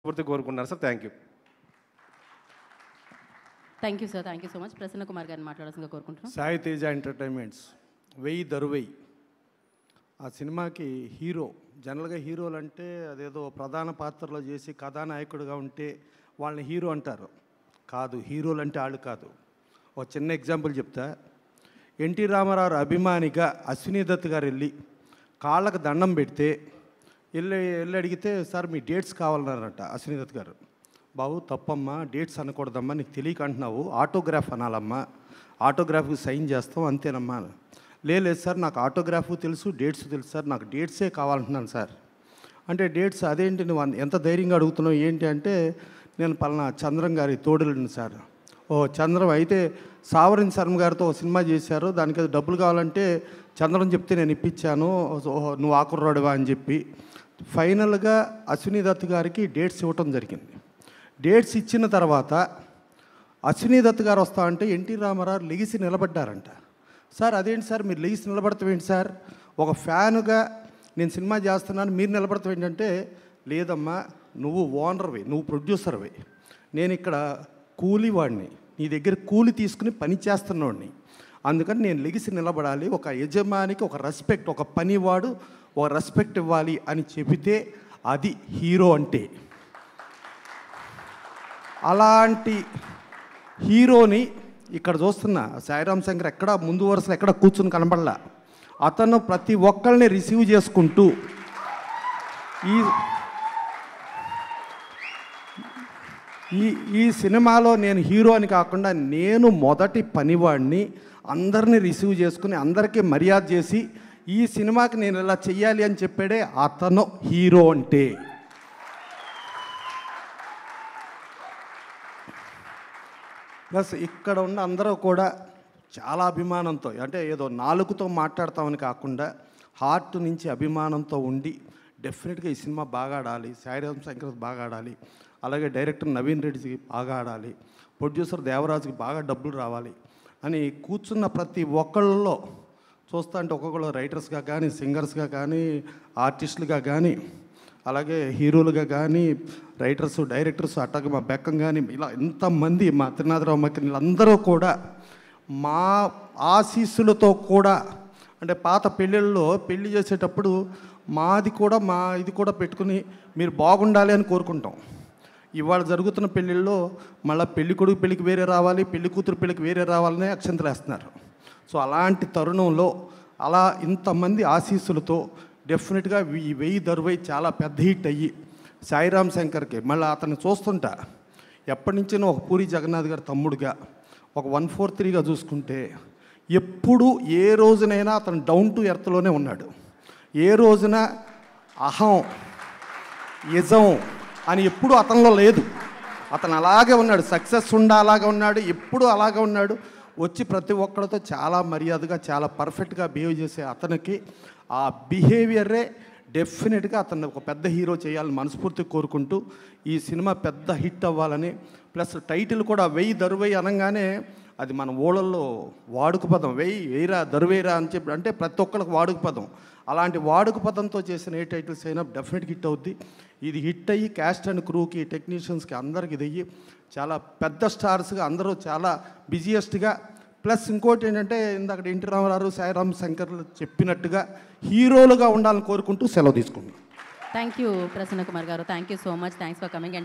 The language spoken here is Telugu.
మనస్ఫూర్తిగా కోరుకుంటున్నారు sir. Thank you. Thank you sir. Thank you so much. Prasanna Kumar గారిని మాట్లాడాల్సిందిగా కోరుకుంటున్నాం. సాయి తేజ ఎంటర్టైన్మెంట్స్ 1000 దరువై ఆ సినిమాకి హీరో. జనరల్గా హీరోలు అంటే అదేదో ప్రధాన పాత్రలో చేసి కథానాయకుడిగా ఉంటే వాళ్ళని హీరో అంటారు. కాదు, హీరోలు అంటే వాళ్ళు కాదు. ఒక చిన్న ఎగ్జాంపుల్ చెప్తా. ఎన్టీ రామారావు అభిమానిగా అశ్విని దత్ గారు వెళ్ళి కాళ్ళకు దండం పెడితే వెళ్ళి అడిగితే సార్ మీ డేట్స్ కావాలన్నారంట అశ్విని దత్ గారు. బాబు తప్పమ్మా, డేట్స్ అనకూడదమ్మా, నీకు తెలియక అంటున్నావు, ఆటోగ్రాఫ్ అనాలమ్మా, ఆటోగ్రాఫ్కి సైన్ చేస్తాం అంతేనమ్మా. లేదు సార్ నాకు ఆటోగ్రాఫ్ తెలుసు, డేట్స్ తెలుసు సార్, నాకు డేట్సే కావాలంటున్నాను సార్. అంటే డేట్స్ అదేంటి నువ్వు ఎంత ధైర్యంగా అడుగుతున్నావు ఏంటి అంటే, నేను పలానా చంద్రం గారి తోడులను సార్. ఓ చంద్రం అయితే సావరిన్ శర్మ గారితో ఒక సినిమా చేశారు, దానికి అది డబ్బులు కావాలంటే చంద్రం చెప్తే నేను ఇప్పించాను, నువ్వు ఆకుర్రాడువా అని చెప్పి ఫైనల్గా అశ్విని దత్ గారికి డేట్స్ ఇవ్వటం జరిగింది. డేట్స్ ఇచ్చిన తర్వాత అశ్విని దత్ గారు వస్తా అంటే ఎన్టీ రామారావు లెగిసి నిలబడ్డారంట. సార్ అదేంటి సార్ మీరు లెగిసి నిలబడతాం ఏంటి సార్, ఒక ఫ్యానుగా నేను సినిమా చేస్తున్నాను మీరు నిలబడతాం ఏంటంటే, లేదమ్మా నువ్వు ఓనర్వి, నువ్వు ప్రొడ్యూసర్వి, నేను ఇక్కడ కూలివాడిని, నీ దగ్గర కూలి తీసుకుని పని చేస్తున్నవాడిని, అందుకని నేను లెగిసి నిలబడాలి, ఒక యజమానికి ఒక రెస్పెక్ట్, ఒక పనివాడు ఒక రెస్పెక్ట్ ఇవ్వాలి అని చెబితే అది హీరో అంటే. అలాంటి హీరోని ఇక్కడ చూస్తున్నా సాయిరామ్ శంకర్ ఎక్కడ ముందు వరుసలో ఎక్కడ కూర్చుని కనబడలా. అతను ప్రతి ఒక్కరిని రిసీవ్ చేసుకుంటూ ఈ సినిమాలో నేను హీరో అని కాకుండా నేను మొదటి పనివాడిని, అందరినీ రిసీవ్ చేసుకుని అందరికీ మర్యాద చేసి ఈ సినిమాకి నేను ఇలా చెయ్యాలి అని చెప్పాడే అతను హీరో అంటే. ప్లస్ ఇక్కడ ఉన్న అందరూ కూడా చాలా అభిమానంతో, అంటే ఏదో నాలుగుతో మాట్లాడతామని కాకుండా హార్ట్ నుంచి అభిమానంతో ఉండి డెఫినెట్గా ఈ సినిమా బాగా ఆడాలి, సాయిరామ్ శంకర్ బాగా ఆడాలి, అలాగే డైరెక్టర్ నవీన్ రెడ్డికి బాగా ఆడాలి, ప్రొడ్యూసర్ దేవరాజుకి బాగా డబ్బులు రావాలి అని కూర్చున్న ప్రతి ఒక్కళ్ళలో చూస్తా అంటే ఒక్కొక్కళ్ళు రైటర్స్గా కానీ సింగర్స్గా కానీ ఆర్టిస్టులుగా కానీ అలాగే హీరోలుగా కానీ రైటర్స్ డైరెక్టర్స్ అట్టగా మా బెక్కం కానీ ఇలా ఎంతమంది మా త్రినాథరావు మక్కి వీళ్ళందరూ కూడా మా ఆశీస్సులతో కూడా, అంటే పాత పెళ్ళిళ్ళలో పెళ్లి చేసేటప్పుడు ఇది కూడా పెట్టుకుని మీరు బాగుండాలి అని కోరుకుంటాం. ఇవాళ జరుగుతున్న పెళ్ళిళ్ళలో మళ్ళీ పెళ్లి కొడుకు పెళ్ళికి వేరే రావాలి, పెళ్లి కూతురు పెళ్ళికి వేరే రావాలనే అక్షంతలు వేస్తున్నారు. సో అలాంటి తరుణంలో అలా ఇంతమంది ఆశీస్సులతో డెఫినెట్గా ఈ 1000 దరువై చాలా పెద్ద హిట్ అయ్యి సాయిరామ్ శంకర్కి మళ్ళీ అతన్ని చూస్తుంటా ఎప్పటి నుంచినో ఒక పూరి జగన్నాథ్ గారి తమ్ముడుగా ఒక 143గా చూసుకుంటే ఎప్పుడు ఏ రోజునైనా అతను డౌన్ టు ఎర్త్లోనే ఉన్నాడు. ఏ రోజున అహం యజం అని ఎప్పుడు అతనిలో లేదు. అతను అలాగే ఉన్నాడు, సక్సెస్ అలాగే ఉన్నాడు, ఎప్పుడు అలాగే ఉన్నాడు. వచ్చి ప్రతి ఒక్కరితో చాలా మర్యాదగా చాలా పర్ఫెక్ట్గా బిహేవ్ చేసే అతనికి ఆ బిహేవియరే డెఫినెట్గా అతన్ని ఒక పెద్ద హీరో చేయాలని మనస్ఫూర్తిగా కోరుకుంటూ ఈ సినిమా పెద్ద హిట్ అవ్వాలని, ప్లస్ టైటిల్ కూడా 1000 దరువై అనగానే అది మన ఊళ్ళల్లో వాడుక పదం, వెయ్యిరా దరువేరా అని చెప్పి అంటే ప్రతి ఒక్కరికి వాడుక పదం. అలాంటి వాడుక పదంతో చేసిన ఏ టైటిల్స్ అయినా డెఫినెట్గా హిట్ అవుద్ది. ఇది హిట్ అయ్యి క్యాస్ట్ అండ్ క్రూకి టెక్నీషియన్స్కి అందరికి ఇది అయ్యి చాలా పెద్ద స్టార్స్గా అందరూ చాలా బిజియెస్ట్గా, ప్లస్ ఇంకోటి ఏంటంటే ఇందాక ఎన్టీ రామారావు సాయిరామ్ శంకర్ చెప్పినట్టుగా హీరోలుగా ఉండాలని కోరుకుంటూ సెలవు తీసుకుంటున్నాను. థ్యాంక్ యూ ప్రసన్న కుమార్ గారు. Thank you so much. Thanks for coming.